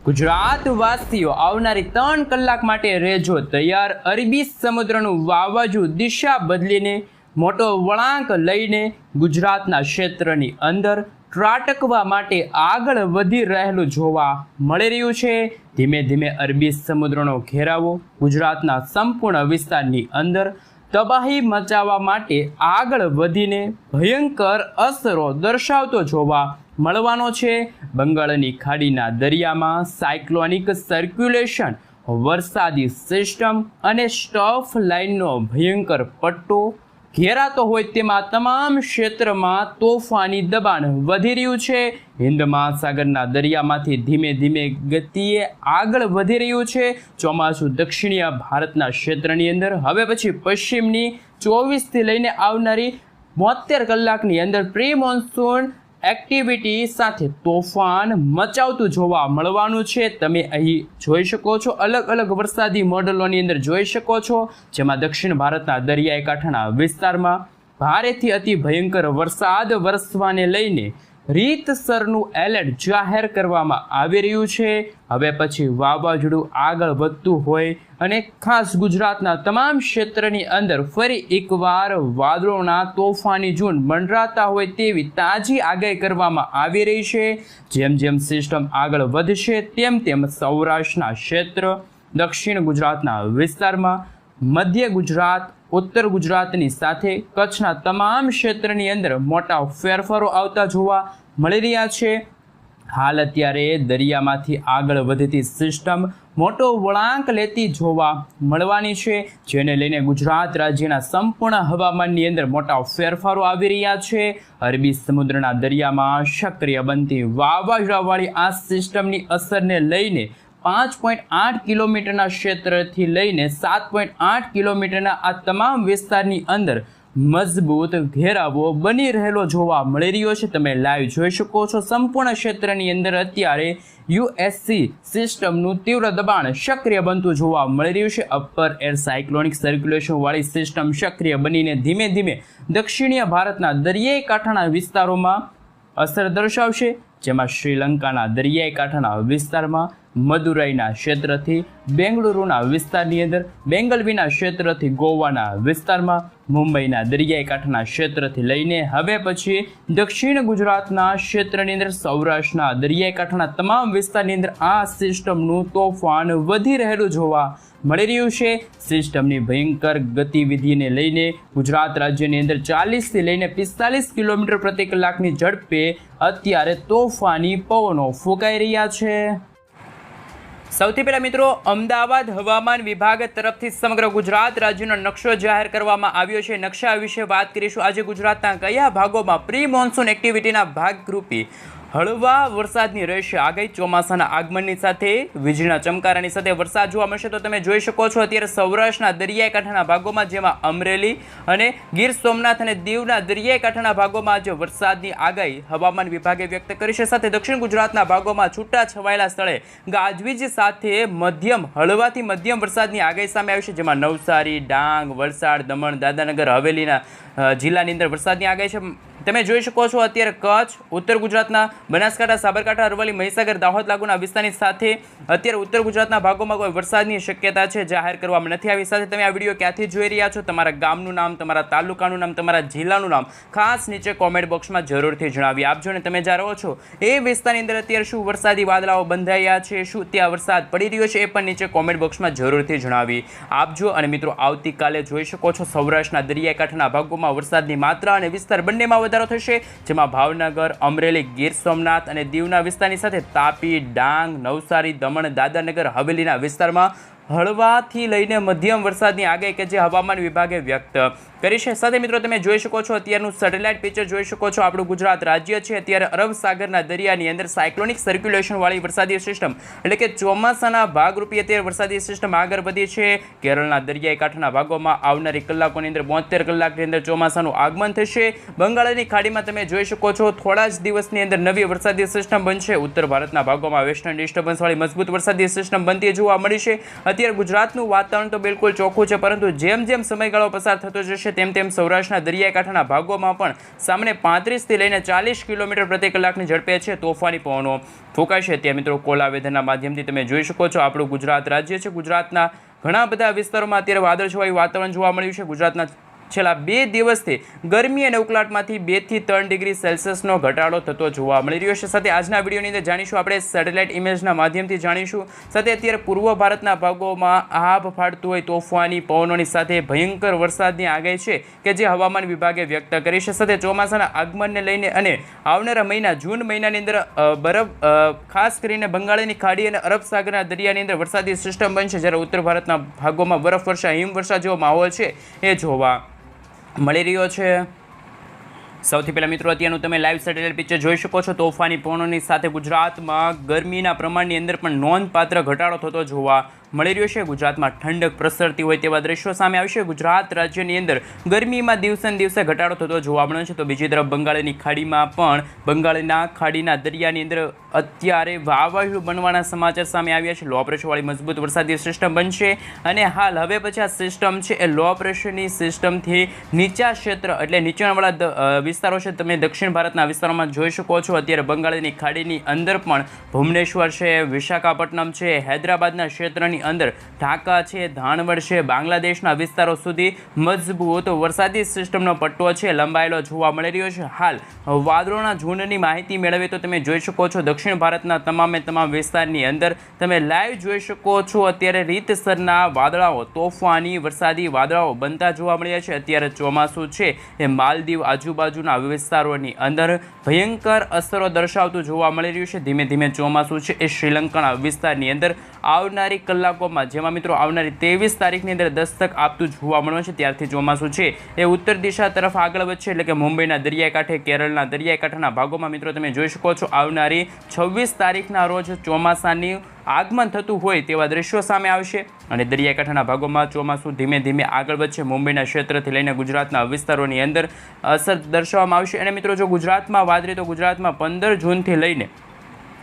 ગુજરાતવાસીઓ આવનારી 3 કલાક માટે રહેજો તૈયાર। અરબી સમુદ્રનું વાવાઝોડું દિશા બદલીને મોટો વળાંક લઈને ગુજરાતના ક્ષેત્રની અંદર ત્રાટકવા માટે આગળ વધી રહેલું જોવા મળી રહ્યું છે। ધીમે ધીમે અરબી સમુદ્રનો ઘેરાવો ગુજરાતના સંપૂર્ણ વિસ્તારની અંદર તબાહી મચાવવા માટે આગળ વધીને ભયંકર અસરો દર્શાવતો જોવા મળવાનો છે। બંગાળની ખાડીના દરિયામાં સાયક્લોનિક સર્ક્યુલેશન, વરસાદી સિસ્ટમ અને સ્ટફ લાઇનનો ભયંકર પટ્ટો ઘેરાતો હોય તેમાં તમામ ક્ષેત્રમાં તોફાની દબાણ વધી રહ્યું છે। હિન્દ મહાસાગરના દરિયામાંથી ધીમે ધીમે ગતિએ આગળ વધી રહ્યું છે। ચોમાસું દક્ષિણીય ભારતના ક્ષેત્રની અંદર હવે પછી પશ્ચિમની 24થી લઈને આવનારી 72 કલાકની અંદર પ્રી મોન્સૂન એક્ટિવિટી સાથે તોફાન મચાવતું જોવા મળવાનું છે। તમે અહીં જોઈ શકો છો, અલગ અલગ વરસાદી મોડલોની અંદર જોઈ શકો છો, જેમાં દક્ષિણ ભારતના દરિયાઈ કાંઠાના વિસ્તારમાં ભારેથી અતિ ભયંકર વરસાદ વરસવાને લઈને રીતસરનું એલર્ટ જાહેર કરવામાં આવી રહ્યું છે। હવે પછી વાવાઝોડું આગળ વધતું હોય અને ખાસ ગુજરાતના તમામ ક્ષેત્રની અંદર ફરી એકવાર વાદળોના તોફાની ઝુંડ મંડરાતા હોય તેવી તાજી આગાહી કરવામાં આવી રહી છે। જેમ જેમ સિસ્ટમ આગળ વધશે તેમ તેમ સૌરાષ્ટ્રના ક્ષેત્ર, દક્ષિણ ગુજરાતના વિસ્તારમાં, મધ્ય ગુજરાત, ઉત્તર ગુજરાતની સાથે કચ્છના તમામ ક્ષેત્રની અંદર મોટા ફેરફારો આવતા જોવા મળી રહ્યા છે। હાલ અત્યારે દરિયામાંથી આગળ વધતી સિસ્ટમ મોટો વળાંક લેતી જોવા મળવાની છે, જેને લઈને ગુજરાત રાજ્યના સંપૂર્ણ હવામાનની અંદર મોટા ફેરફારો આવી રહ્યા છે। અરબી સમુદ્રના દરિયામાં સક્રિય બનતી વાવાઝોડાવાળી આ સિસ્ટમની અસરને લઈને 5.8 કિલોમીટરના ક્ષેત્રથી લઈને 7.8 કિલોમીટરના આ તમામ વિસ્તારની અંદર મજબૂત ઘેરાવો બની રહેલો જોવા મળી રહ્યો છે। તમે લાઈવ જોઈ શકો છો, સંપૂર્ણ ક્ષેત્રની અંદર અત્યારે યુએસસી સિસ્ટમનું તીવ્ર દબાણ સક્રિય બનતું જોવા મળી રહ્યું છે। અપર એર સાયક્લોનિક સર્ક્યુલેશન વાળી સિસ્ટમ સક્રિય બનીને ધીમે ધીમે દક્ષિણીય ભારતના દરિયાઈ કાંઠાના વિસ્તારોમાં અસર દર્શાવશે, જેમાં શ્રીલંકાના દરિયાઈ કાંઠાના વિસ્તારમાં, મદુરાઈના ક્ષેત્રથી બેંગલુરુના વિસ્તારની અંદર, બેંગલવીના ક્ષેત્રથી ગોવાના વિસ્તારમાં, મુંબઈના દરિયાઈ કાંઠાના ક્ષેત્રથી લઈને હવે પછી દક્ષિણ ગુજરાતના ક્ષેત્રની અંદર સૌરાષ્ટ્રના દરિયાઈ કાંઠાના તમામ વિસ્તારની અંદર આ સિસ્ટમનું તોફાન વધી રહેલું જોવા મળી રહ્યું છે। સિસ્ટમની ભયંકર ગતિવિધિને લઈને ગુજરાત રાજ્યની અંદર 40થી લઈને 45 કિલોમીટર પ્રતિ કલાકની ઝડપે અત્યારે તોફાની પવનો ફૂંકાઈ રહ્યા છે। સૌથી પહેલા મિત્રો, અમદાવાદ હવામાન વિભાગ તરફથી સમગ્ર ગુજરાત રાજ્યનો નકશો જાહેર કરવામાં આવ્યો છે। નકશા વિશે વાત કરીશું। આજે ગુજરાતના કયા ભાગોમાં પ્રી મોન્સૂન એક્ટિવિટીના ભાગરૂપે હળવા વરસાદની રહેશે આગાહી। ચોમાસાના આગમનની સાથે વીજળીના ચમકારાની સાથે વરસાદ જોવા મળશે। તો તમે જોઈ શકો છો અત્યારે સૌરાષ્ટ્રના દરિયાઈ કાંઠાના ભાગોમાં, જેમાં અમરેલી અને ગીર સોમનાથ અને દીવના દરિયાઈ કાંઠાના ભાગોમાં આજે વરસાદની આગાહી હવામાન વિભાગે વ્યક્ત કરી છે। સાથે દક્ષિણ ગુજરાતના ભાગોમાં છૂટા છવાયેલા સ્થળે ગાજવીજ સાથે મધ્યમ હળવાથી મધ્યમ વરસાદની આગાહી સામે આવી છે, જેમાં નવસારી, ડાંગ, વલસાડ, દમણ, દાદરાનગર હવેલીના જિલ્લાની અંદર વરસાદની આગાહી છે। તમે જોઈ શકો છો અત્યારે કચ્છ, ઉત્તર ગુજરાતના બનાસકાંઠા, સાબરકાંઠા, અરવલ્લી, મહીસાગર, દાહોદ લાગુના વિસ્તારની સાથે અત્યારે ઉત્તર ગુજરાતના ભાગોમાં કોઈ વરસાદની શક્યતા છે, જાહેર કરવામાં નથી આવી। સાથે તમે આ વિડીયો ક્યાંથી જોઈ રહ્યા છો, તમારા ગામનું નામ, તમારા તાલુકાનું નામ, તમારા જિલ્લાનું નામ ખાસ નીચે કોમેન્ટ બોક્સમાં જરૂરથી જણાવી આપજો। અને તમે જ્યાં રહો છો એ વિસ્તારની અંદર અત્યારે શું વરસાદી વાદળાઓ બંધાયા છે, શું ત્યાં વરસાદ પડી રહ્યો છે, એ પણ નીચે કોમેન્ટ બોક્સમાં જરૂરથી જણાવી આપજો। અને મિત્રો, આવતીકાલે જોઈ શકો છો સૌરાષ્ટ્રના દરિયાઈ કાંઠાના ભાગોમાં વરસાદની માત્રા અને વિસ્તાર બંનેમાં વધારો થશે, જેમાં ભાવનગર, અમરેલી, ગીર સોમનાથ અને દીવના વિસ્તારની સાથે તાપી, ડાંગ, નવસારી, દમણ, દાદરાનગર હવેલીના વિસ્તારમાં હળવાથી લઈને મધ્યમ વરસાદની આગાહી કે જે હવામાન વિભાગે વ્યક્ત કરી છે। સાથે મિત્રો, તમે જોઈ શકો છો અત્યારનું સેટેલાઇટ પિક્ચર જોઈ શકો છો। આપણું ગુજરાત રાજ્ય છે અત્યારે અરબ સાગરના દરિયાની અંદર સાયક્લોનિક સર્ક્યુલેશન વાળી વરસાદી સિસ્ટમ એટલે કે ચોમાસાના ભાગરૂપે અત્યારે વરસાદી સિસ્ટમ આગળ વધી છે। કેરળના દરિયાઈ કાંઠાના ભાગોમાં આવનારી કલાકોની અંદર 72 કલાકની અંદર ચોમાસાનું આગમન થશે। બંગાળની ખાડીમાં તમે જોઈ શકો છો થોડા જ દિવસની અંદર નવી વરસાદી સિસ્ટમ બનશે। ઉત્તર ભારતના ભાગોમાં વેસ્ટર્ન ડિસ્ટર્બન્સ વાળી મજબૂત વરસાદી સિસ્ટમ બનતી જોવા મળી છે। અત્યારે ગુજરાતનું વાતાવરણ તો બિલકુલ ચોખ્ખું છે, પરંતુ જેમ જેમ સમયગાળો પસાર થતો જશે તેમ તેમ સૌરાષ્ટ્રના દરિયાકાંઠાના ભાગોમાં પણ સામાન્ય 35થી લઈને 40 કિલોમીટર પ્રતિ કલાકની ઝડપે છે તોફાની પવનો ફૂંકાશે. ત્યાં મિત્રો કોલા વેધરના માધ્યમથી તમે જોઈ શકો છો આપણું ગુજરાત રાજ્ય છે. ગુજરાતના ઘણા બધા વિસ્તારોમાં અત્યારે વાદળછવાયું વાતાવરણ જોવા મળ્યું છે. ગુજરાતના છેલ્લા 2 દિવસથી ગરમી અને ઉકળાટમાંથી 2 થી 3 ડિગ્રી સેલ્સિયસનો ઘટાડો થતો જોવા મળી રહ્યો છે. સાથે આજના વિડીયોની અંદર જાણીશું આપણે સેટેલાઇટ ઇમેજના માધ્યમથી જાણીશું. સાથે અત્યારે પૂર્વ ભારતના ભાગોમાં આભ ફાટતું હોય તોફાની પવનોની સાથે ભયંકર વરસાદની આગાહી છે કે જે હવામાન વિભાગે વ્યક્ત કરી છે. સાથે ચોમાસાના આગમનને લઈને અને આવનારા મહિના જૂન મહિનાની અંદર બરફ ખાસ કરીને બંગાળની ખાડી અને અરબ સાગરના દરિયાની અંદર વરસાદી સિસ્ટમ બનશે, જ્યારે ઉત્તર ભારતના ભાગોમાં બરફવર્ષા હિમવર્ષા જેવો માહોલ છે એ જોવા મળી રહ્યો છે. સૌથી પહેલાં મિત્રો અત્યારનું તમે લાઈવ સેટેલાઇટ પિક્ચર જોઈ શકો છો. તોફાની પવનોની સાથે ગુજરાતમાં ગરમીના પ્રમાણની અંદર પણ નોંધપાત્ર ઘટાડો થતો જોવા મળી રહ્યો છે. ગુજરાતમાં ઠંડક પ્રસરતી હોય તેવા દ્રશ્યો સામે આવશે. ગુજરાત રાજ્યની અંદર ગરમીમાં દિવસે ને દિવસે ઘટાડો થતો જોવા મળ્યો છે. તો બીજી તરફ બંગાળની ખાડીમાં પણ બંગાળના ખાડીના દરિયાની અંદર અત્યારે વાવાઝોડું બનવાના સમાચાર સામે આવ્યા છે. લો પ્રેશરવાળી મજબૂત વરસાદી સિસ્ટમ બનશે અને હાલ હવે પછી આ સિસ્ટમ છે એ લો પ્રેશરની સિસ્ટમથી નીચા ક્ષેત્ર એટલે નીચાણવાળા વિસ્તારો છે તમે દક્ષિણ ભારતના વિસ્તારોમાં જોઈ શકો છો. અત્યારે બંગાળની ખાડીની અંદર પણ ભુવનેશ્વર છે, વિશાખાપટ્ટનમ છે, હૈદરાબાદના ક્ષેત્રની અંદર ઢાકા છે, ધાનવડ છે, બાંગ્લાદેશના વિસ્તારો સુધી મજબૂત વરસાદી સિસ્ટમનો પટ્ટો છે લંબાયેલો જોવા મળી રહ્યો છે. હાલ વાદળોના ઝુંડની માહિતી મેળવીએ તો તમે જોઈ શકો છો દક્ષિણ ભારતના તમામે તમામ વિસ્તારની અંદર તમે લાઈવ જોઈ શકો છો. અત્યારે રીતસરના વાદળાઓ તોફાની વરસાદી વાદળાઓ બનતા જોવા મળ્યા છે. અત્યારે ચોમાસું છે એ માલદીવ આજુબાજુના વિસ્તારોની અંદર ભયંકર અસરો દર્શાવતું જોવા મળી રહ્યું છે. ધીમે ધીમે ચોમાસું છે એ શ્રીલંકાના વિસ્તારની અંદર આવનારી કલાકોમાં જેમાં મિત્રો આવનારી 23 તારીખની અંદર દસ્તક આપતું જોવા મળવાનું છે. ત્યારથી ચોમાસું છે એ ઉત્તર દિશા તરફ આગળ વધશે, એટલે કે મુંબઈના દરિયાકાંઠે, કેરળના દરિયાકાંઠાના ભાગોમાં મિત્રો તમે જોઈ શકો છો આવનારી 26 તારીખના રોજ ચોમાસાની આગમન થતું હોય તેવા દ્રશ્યો સામે આવશે અને દરિયાકાંઠાના ભાગોમાં ચોમાસું ધીમે ધીમે આગળ વધશે. મુંબઈના ક્ષેત્રથી લઈને ગુજરાતના વિસ્તારોની અંદર અસર દર્શાવવામાં આવશે. અને મિત્રો જો ગુજરાતમાં વાત કરીએ તો ગુજરાતમાં 15 જૂનથી લઈને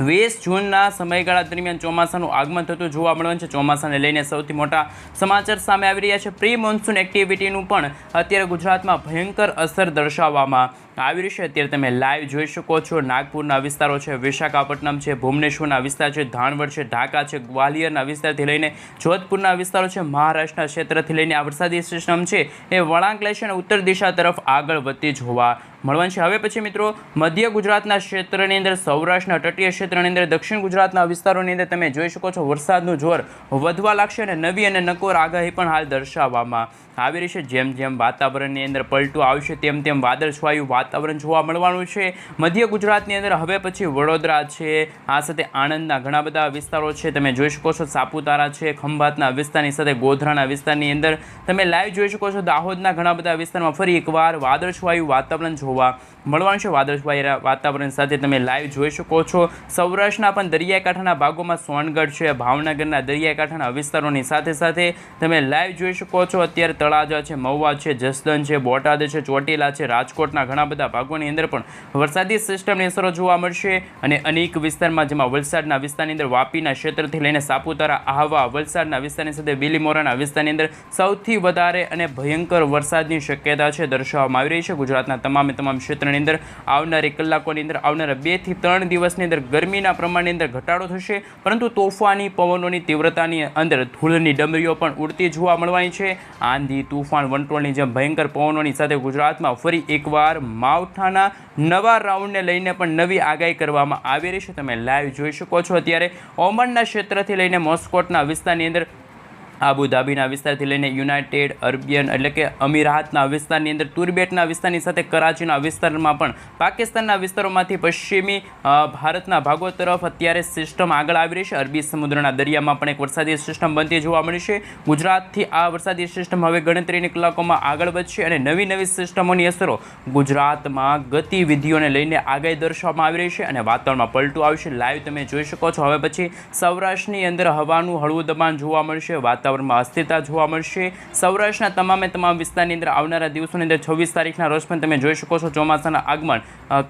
20 જૂનના સમયગાળા દરમિયાન ચોમાસાનું આગમન થતું જોવા મળવાનું છે. ચોમાસાને લઈને સૌથી મોટા સમાચાર સામે આવી રહ્યા છે. પ્રી મોન્સૂન એક્ટિવિટીનું પણ અત્યારે ગુજરાતમાં ભયંકર અસર દર્શાવવામાં આવી રહી છે. અત્યારે તમે લાઈવ જોઈ શકો છો. નાગપુરના વિસ્તારો છે, વિશાખાપટ્ટનમ છે, ભુવનેશ્વરના વિસ્તાર છે, ધાનવડ છે, ઢાકા છે, ગ્વાલિયરના વિસ્તારથી લઈને જોધપુરના વિસ્તારો છે, મહારાષ્ટ્રના ક્ષેત્રથી લઈને આ વરસાદી સિસ્ટમ છે એ વળાંક લેશે અને ઉત્તર દિશા તરફ આગળ વધતી જોવા મળવાનું છે. હવે પછી મિત્રો મધ્ય ગુજરાતના ક્ષેત્રની અંદર, સૌરાષ્ટ્રના તટીય ક્ષેત્રની અંદર, દક્ષિણ ગુજરાતના વિસ્તારોની અંદર તમે જોઈ શકો છો વરસાદનું જોર વધવા લાગશે અને નવી અને નકોર આગાહી પણ હાલ દર્શાવવામાં આવી રહી છે. જેમ જેમ વાતાવરણની અંદર પલટો આવશે તેમ તેમ વાદળછવાયું વાતાવરણ જોવા મળવાનું છે. મધ્ય ગુજરાતની અંદર હવે પછી વડોદરા છે, આ સાથે આણંદના ઘણા બધા વિસ્તારો છે તમે જોઈ શકો છો, સાપુતારા છે, ખંભાતના વિસ્તારની સાથે ગોધરાના વિસ્તારની અંદર તમે લાઈવ જોઈ શકો છો. દાહોદના ઘણા બધા વિસ્તારમાં ફરી એકવાર વાદળછવાયું વાતાવરણ જોવા મળવાનું છે. વાદળછવાયા વાતાવરણ સાથે તમે લાઈવ જોઈ શકો છો. સૌરાષ્ટ્રના પણ દરિયાકાંઠાના ભાગોમાં સોનગઢ છે, ભાવનગરના દરિયાકાંઠાના વિસ્તારોની સાથે સાથે તમે લાઈવ જોઈ શકો છો. અત્યારે તળાજા છે, મહુવા છે, જસદણ છે, બોટાદ છે, ચોટીલા છે, રાજકોટના ઘણા બધા ભાગોની અંદર પણ વરસાદી સિસ્ટમની અસરો જોવા મળશે અને અનેક વિસ્તારમાં જેમાં વલસાડના વિસ્તારની અંદર વાપીના ક્ષેત્રથી લઈને સાપુતારા, આહવા, વલસાડના વિસ્તારની સાથે બીલીમોરાના વિસ્તારની અંદર સૌથી વધારે અને ભયંકર વરસાદની શક્યતા છે દર્શાવવામાં આવી રહી છે. ગુજરાતના તમામે તમામ ક્ષેત્રની અંદર આવનારી કલાકોની અંદર આવનારા 2 થી 3 દિવસની અંદર ગરમીના પ્રમાણની અંદર ઘટાડો થશે, પરંતુ તોફાની પવનોની તીવ્રતાની અંદર ધૂળની ડમરીઓ પણ ઉડતી જોવા મળવાની છે. આંધી, તૂફાન, વંટોળની જેમ ભયંકર પવનોની સાથે ગુજરાતમાં ફરી એકવાર માવઠાના નવા રાઉન્ડને લઈને પણ નવી આગાહી કરવામાં આવી રહી છે. તમે લાઈવ જોઈ શકો છો. અત્યારે ઓમનના ક્ષેત્રથી લઈને મોસ્કોટના વિસ્તારની અંદર, આબુધાબીના વિસ્તારથી લઈને યુનાઇટેડ અરબિયન એટલે કે અમીરાતના વિસ્તારની અંદર, તુર્બેટના વિસ્તારની સાથે કરાચીના વિસ્તારમાં પણ પાકિસ્તાનના વિસ્તારોમાંથી પશ્ચિમી ભારતના ભાગો તરફ અત્યારે સિસ્ટમ આગળ આવી રહી છે. અરબી સમુદ્રના દરિયામાં પણ એક વરસાદી સિસ્ટમ બનતી જોવા મળી છે. ગુજરાતથી આ વરસાદી સિસ્ટમ હવે ગણતરીની કલાકોમાં આગળ વધશે અને નવી નવી સિસ્ટમોની અસરો ગુજરાતમાં ગતિવિધિઓને લઈને આગાહી દર્શાવવામાં આવી રહી છે અને વાતાવરણમાં પલટો આવશે. લાઈવ તમે જોઈ શકો છો. હવે પછી સૌરાષ્ટ્રની અંદર હવાનું હળવું દબાણ જોવા મળશે. વાતાવરણ વાતાવરણમાં અસ્થિરતા જોવા મળશે. સૌરાષ્ટ્રના તમામ વિસ્તારની અંદર આવનારા દિવસોની અંદર 26 તારીખના રોજ પણ તમે જોઈ શકો છો ચોમાસાના આગમન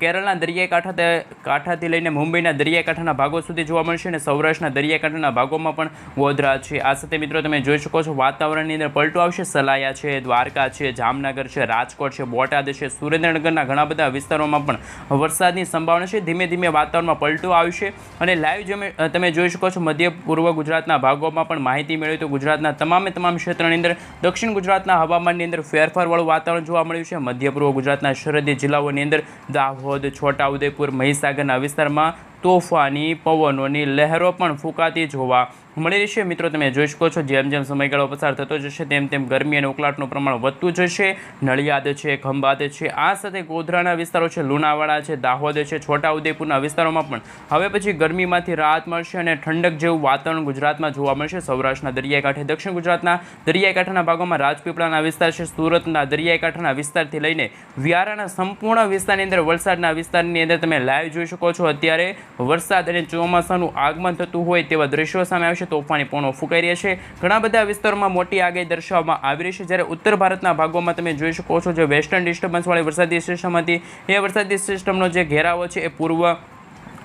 કેરળના દરિયાઈ કાંઠાથી લઈને મુંબઈના દરિયાકાંઠાના ભાગો સુધી જોવા મળશે અને સૌરાષ્ટ્રના દરિયાકાંઠાના ભાગોમાં પણ ગોધરા છે. આ સાથે મિત્રો તમે જોઈ શકો છો વાતાવરણની અંદર પલટો આવશે. સલાયા છે, દ્વારકા છે, જામનગર છે, રાજકોટ છે, બોટાદ છે, સુરેન્દ્રનગરના ઘણા બધા વિસ્તારોમાં પણ વરસાદની સંભાવના છે. ધીમે ધીમે વાતાવરણમાં પલટો આવશે અને લાઈવ તમે જોઈ શકો છો મધ્ય પૂર્વ ગુજરાતના ભાગોમાં પણ માહિતી મેળવી તો ગુજરાતના તમામ ક્ષેત્રની અંદર દક્ષિણ ગુજરાતના હવામાનની અંદર ફેરફારવાળું વાતાવરણ જોવા મળ્યું છે. મધ્ય પૂર્વ ગુજરાતના સરહદી જિલ્લાઓની અંદર દાહોદ, છોટાઉદેપુર, મહીસાગરના વિસ્તારમાં તોફાની પવનોની લહેરો પણ ફૂંકાતી જોવા મળી રહેશે. મિત્રો તમે જોઈ શકો છો જેમ સમયગાળો પસાર થતો જશે તેમ ગરમી અને ઉકળાટનું પ્રમાણ વધતું જશે. નડિયાદ છે, ખંભાત છે, આ સાથે ગોધરાના વિસ્તારો છે, લુણાવાડા છે, દાહોદ છે, છોટાઉદેપુરના વિસ્તારોમાં પણ હવે પછી ગરમીમાંથી રાહત મળશે અને ઠંડક જેવું વાતાવરણ ગુજરાતમાં જોવા મળશે. સૌરાષ્ટ્રના દરિયાકાંઠે, દક્ષિણ ગુજરાતના દરિયાકાંઠાના ભાગોમાં રાજપીપળાના વિસ્તાર છે, સુરતના દરિયાકાંઠાના વિસ્તારથી લઈને વ્યારાના સંપૂર્ણ વિસ્તારની અંદર વલસાડના વિસ્તારની અંદર તમે લાઈવ જોઈ શકો છો. અત્યારે વરસાદ અને ચોમાસાનું આગમન થતું હોય તેવા દ્રશ્યો સામે આવશે. તોફાની પવનો ફૂંકાઈ રહ્યા છે. ઘણા બધા વિસ્તારોમાં મોટી આગાહી દર્શાવવામાં આવી રહી છે. જ્યારે ઉત્તર ભારતના ભાગોમાં તમે જોઈ શકો છો જે વેસ્ટર્ન ડિસ્ટર્બન્સવાળી વરસાદી સિસ્ટમ હતી એ વરસાદી સિસ્ટમનો જે ઘેરાવો છે એ પૂર્વ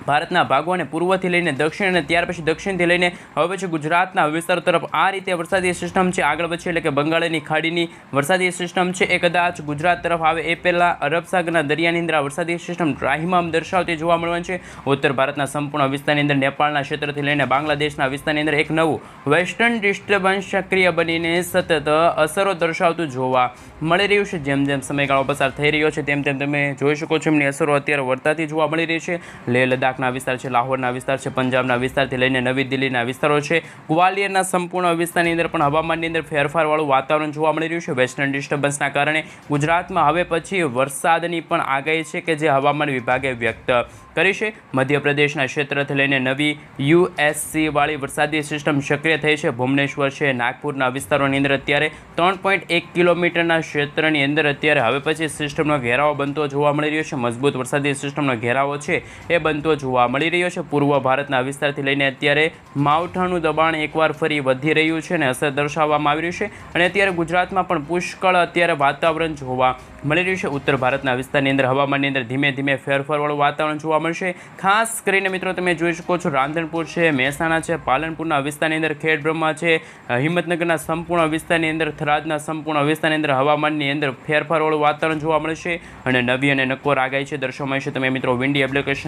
ભારતના ભાગો અને પૂર્વથી લઈને દક્ષિણ અને ત્યાર પછી દક્ષિણથી લઈને હવે પછી ગુજરાતના વિસ્તારો તરફ આ રીતે વરસાદી સિસ્ટમ છે આગળ વધશે. એટલે કે બંગાળની ખાડીની વરસાદી સિસ્ટમ છે એ કદાચ ગુજરાત તરફ આવે એ પહેલાં અરબ સાગરના દરિયાની અંદર આ વરસાદી સિસ્ટમ ત્રાહિમામ દર્શાવતી જોવા મળવાની છે. ઉત્તર ભારતના સંપૂર્ણ વિસ્તારની અંદર નેપાળના ક્ષેત્રથી લઈને બાંગ્લાદેશના વિસ્તારની અંદર એક નવું વેસ્ટર્ન ડિસ્ટર્બન્સ સક્રિય બનીને સતત અસરો દર્શાવતું જોવા મળી રહ્યું છે. જેમ સમયગાળો પસાર થઈ રહ્યો છે તેમ તમે જોઈ શકો છો એમની અસરો અત્યારે વર્તાતી જોવા મળી રહી છે. લેહ લદ્દાખ વિસ્તાર છે, લાહોરના વિસ્તાર છે, પંજાબના વિસ્તારથી લઈને નવી દિલ્હીના વિસ્તારો છે, ગ્વાલિયરના સંપૂર્ણ વિસ્તારની અંદર પણ હવામાનની અંદર ફેરફારવાળું વાતાવરણ જોવા મળી રહ્યું છે. વેસ્ટર્ન ડિસ્ટર્બન્સના કારણે ગુજરાતમાં હવે પછી વરસાદની પણ આગાહી છે કે જે હવામાન વિભાગે વ્યક્ત કરી છે. મધ્યપ્રદેશના ક્ષેત્રથી લઈને નવી USC વાળી વરસાદી સિસ્ટમ સક્રિય થઈ છે. ભુવનેશ્વર છે, નાગપુરના વિસ્તારોની અંદર અત્યારે 3.1 કિલોમીટરના ક્ષેત્રની અંદર અત્યારે હવે પછી સિસ્ટમનો ઘેરાવો બનતો જોવા મળી રહ્યો છે. મજબૂત વરસાદી સિસ્ટમનો ઘેરાવો છે એ બનતો જોવા મળી રહ્યો છે. પૂર્વ ભારતના વિસ્તારથી લઈને અત્યારે માવઠાનું દબાણ એકવાર ફરી વધી રહ્યું છે અને અસર દર્શાવવામાં આવી રહ્યું છે અને અત્યારે ગુજરાતમાં પણ પુષ્કળ અત્યારે વાતાવરણ જોવા મળી રહ્યું છે. ઉત્તર ભારતના વિસ્તારની અંદર હવામાનની અંદર ધીમે ધીમે ફેરફારવાળું વાતાવરણ જોવા મળશે. ખાસ કરીને મિત્રો તમે જોઈ શકો છો રાંધણપુર છે, મહેસાણા છે, પાલનપુરના વિસ્તારની અંદર ખેડબ્રહ્મા છે, હિંમતનગરના સંપૂર્ણ વિસ્તારની અંદર, થરાદના સંપૂર્ણ વિસ્તારની અંદર હવામાનની અંદર ફેરફારવાળું વાતાવરણ જોવા મળશે અને નવી અને નક્કોર આગાહી છે દર્શાવવામાં આવશે. તમે મિત્રો વિન્ડી એપ્લિકેશન